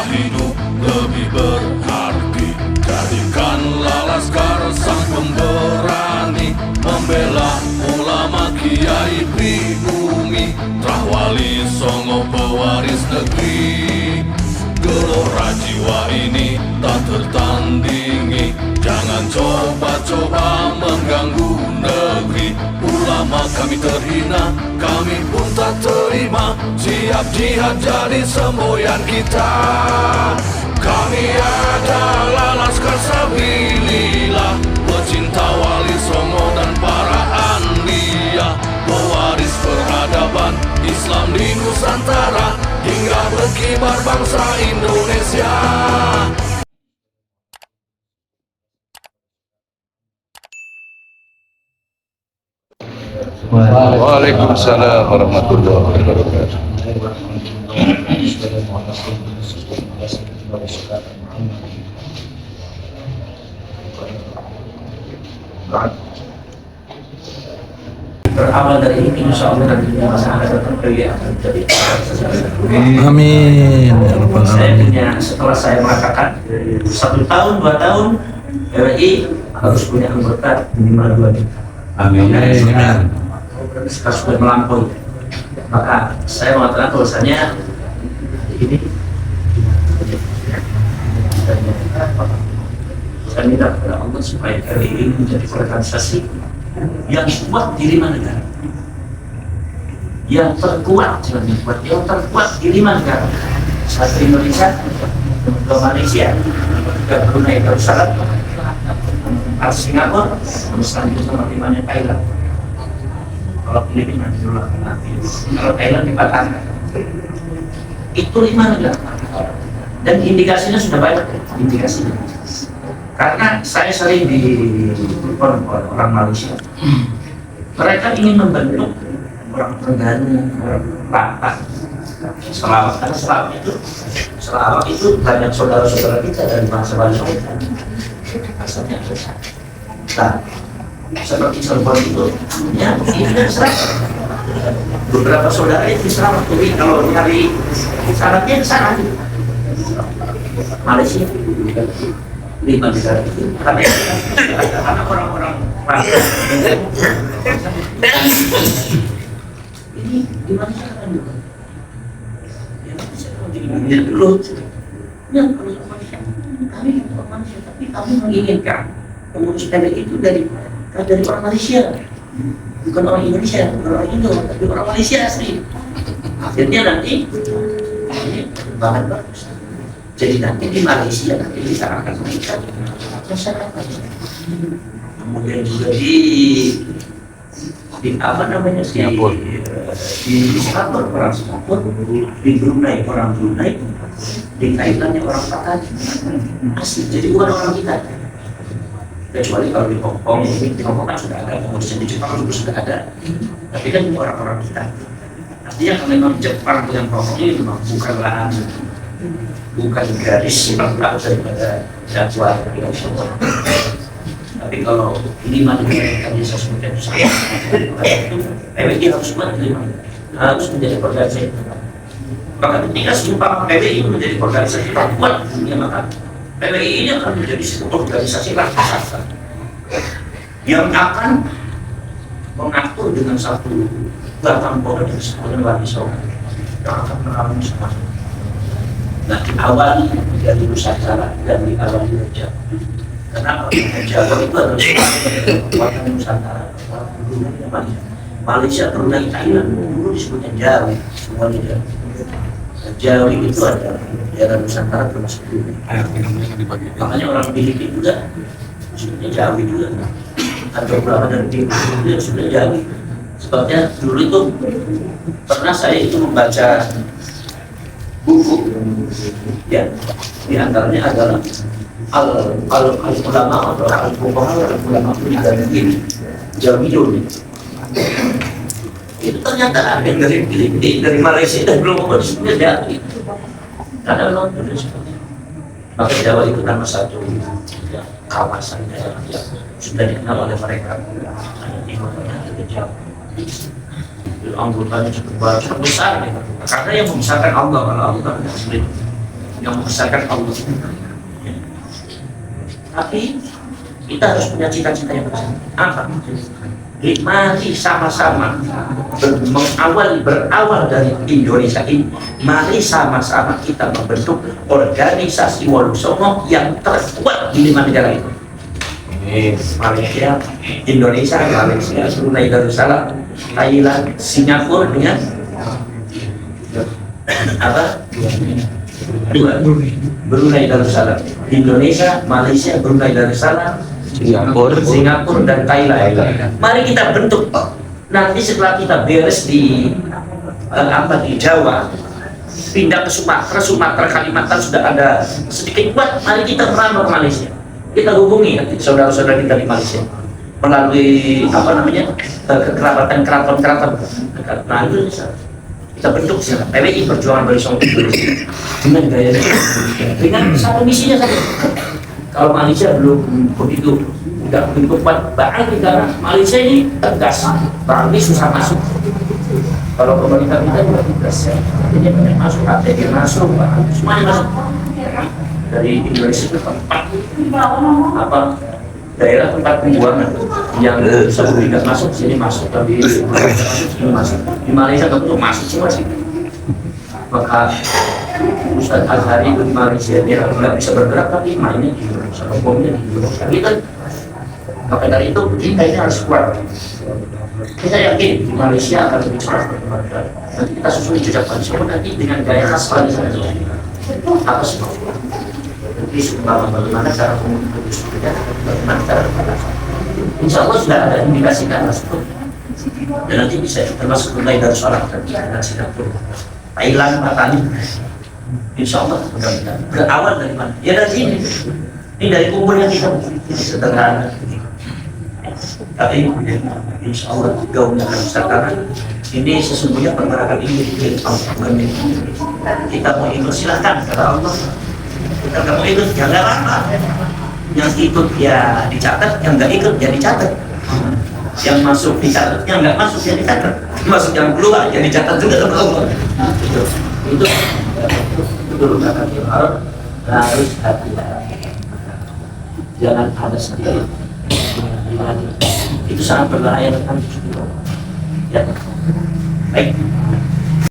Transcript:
hidup lebih berarti. Jadikanlah Laskar sang pemberani, membela ulama kiai pribumi, Trahwali Songo pewaris negeri. Gelora jiwa ini tak tertandingi, jangan coba-coba mengganggu negeri. Ulama kami terhina, kami pun tak terima, siap jihad jadi semboyan kita. Kami adalah Laskar Sabilillah, pecinta Wali Songo dan para anbiya, pewaris peradaban Islam di Nusantara, hingga berkibar bangsa Indonesia. Waalaikumsalam warahmatullahi wabarakatuh. Berawal dari ini, insya Allah nantinya masyarakat terpilih akan jadi. Amin ya rabbal Saya alamin. punya, setelah saya mengatakan 1 tahun 2 tahun RRI harus punya anggota minimal 2 juta. Amin. Sekarang sudah melampaui, maka saya mengatakan bahwasanya ini saya minta kepada Allah supaya RRI ini menjadi organisasi yang kuat di 5 negara, yang terkuat di 5 negara. Satu Indonesia, kedua Malaysia, ketiga Brunei Darussalam, keempat Singapura, selanjutnya nomor 5-nya Thailand. Kalau Filipina dulu nanti, kalau Thailand dibatalkan. Itu 5 negara, dan indikasinya sudah banyak. Indikasinya karena saya sering ditelepon oleh orang Malaysia, mereka ingin membentuk orang Terengganu, orang Batak, Sarawak. Karena Sarawak itu banyak saudara-saudara kita dari bangsa Bali. Asalnya nah, seperti Cirebon itu, ya ini dari Sarawak. Beberapa saudara itu di Sarawak, jadi kalau nyari syaratnya ke sana. Malaysia 5 negara itu karena orang-orang ini gimana cara juga yang bisa jadi dulu yang kalau manusia kami orang manusia, tapi kami menginginkan pengurus PBI itu dari orang Malaysia, bukan orang Indonesia, bukan orang Indo, tapi orang Malaysia asli. Akhirnya nanti ini bahan bagus. Jadi nanti di Malaysia nanti kita akan mengikat masyarakat. Kemudian juga di apa namanya Singapura, di Singapura orang Singapura, di Brunei orang Brunei, di Thailand orang Thailand asli. Jadi bukan orang kita. Kecuali kalau di Hong Kong kan sudah ada, kemudian di Jepang juga sudah ada. Tapi kan orang-orang kita. Artinya kalau memang Jepang yang Hong Kong ini memang bukan garis daripada jadwal internasional. Tapi kalau 5 negara yang tadi saya sebutkan itu sama, PBI harus kuat 5, harus menjadi organisasi. Maka ketika sumpah PBI menjadi organisasi terkuat di dunia, maka PBI ini akan menjadi sebuah organisasi raksasa yang akan mengatur dengan satu batang pohon yang disebut Wali Songo yang akan mengalami semua. Nah, diawali dari Nusantara dan diawali dari Jawa. Kenapa? Jawa itu adalah kekuatan Nusantara. Malaysia, Brunei, Thailand dulu disebutnya Jawi, semuanya Jawi. Jawi itu adalah daerah Nusantara termasuk Brunei. Makanya orang Filipina juga disebutnya Jawi juga. Ada beberapa dari Filipina juga disebutnya Jawi. Sebabnya dulu itu pernah saya itu membaca buku, ya, di antaranya adalah al-ulama atau al-fuqaha ulama dari ini Jamiyun. Itu ternyata ada yang dari Filipina, dari Malaysia dan belum disebutnya Jawa. Karena memang itu seperti maka Jawa itu nama satu ya, kawasan yang sudah dikenal oleh mereka. Timur Tengah Jawa. Anggotanya cukup besar, karena yang membesarkan Allah, kalau Allah tidak sulit. yang membesarkan Allah. Tapi kita harus punya cita-cita yang besar. Apa? Mari sama-sama berawal dari Indonesia ini. Mari sama-sama kita membentuk organisasi Wonosobo yang terkuat di 5 negara itu. Malaysia, Indonesia, Malaysia, Brunei Darussalam, Thailand, Singapura dengan apa? Dua. Brunei Darussalam, Indonesia, Malaysia, Brunei Darussalam, Singapura dan Thailand. Mari kita bentuk. Nanti setelah kita beres di di Jawa, pindah ke Sumatera, Kalimantan sudah ada sedikit kuat. Mari kita merambah ke Malaysia. Kita hubungi nanti saudara-saudara kita di Malaysia melalui kekerabatan keraton. Nah itu kita bentuk PWI Perjuangan Bersama Indonesia dengan gaya dengan satu misinya saja. Kalau Malaysia belum begitu, tidak begitu kuat, bahkan negara Malaysia ini tegas, barang ini susah masuk. Kalau pemerintah kita juga tegas, jadi banyak masuk, ATM masuk, semuanya masuk. Dari Indonesia itu tempat daerah tempat pembuangan yang sebelum tidak masuk sini masuk, tapi sini masuk. Di Malaysia tentu masuk semua sih. Maka Ustaz Azhari itu di Malaysia dia nggak bisa bergerak, tapi mainnya di Indonesia, hukumnya di Indonesia. Maka dari itu kita ini harus kuat. Kita yakin di Malaysia akan lebih cepat berkembang. Nanti kita susuli jejak Malaysia nanti dengan gaya khas Malaysia. Apa sih? Jadi bagaimana cara memutus bagaimana cara berkembang. Insya Allah sudah ada indikasi ke arah tersebut. Dan nanti bisa termasuk Brunei Darussalam dan Singapura, Thailand, Matani. Insya Allah berawal dari mana? Ya dari sini. Ini dari kumpul yang kita sederhana. Tapi insya Allah gaungnya akan besar karena ini sesungguhnya pergerakan ini kita mau ikut silahkan kata Allah. Kita nggak mau ikut ya nggak apa-apa. Yang ikut ya dicatat, yang nggak ikut ya dicatat. Yang masuk dicatat, yang nggak masuk ya dicatat. Masuk yang keluar ya dicatat juga sama Allah. Itu kata harus hati-hati. Jangan ada sedikit. Itu sangat berbahaya. Ya. Baik.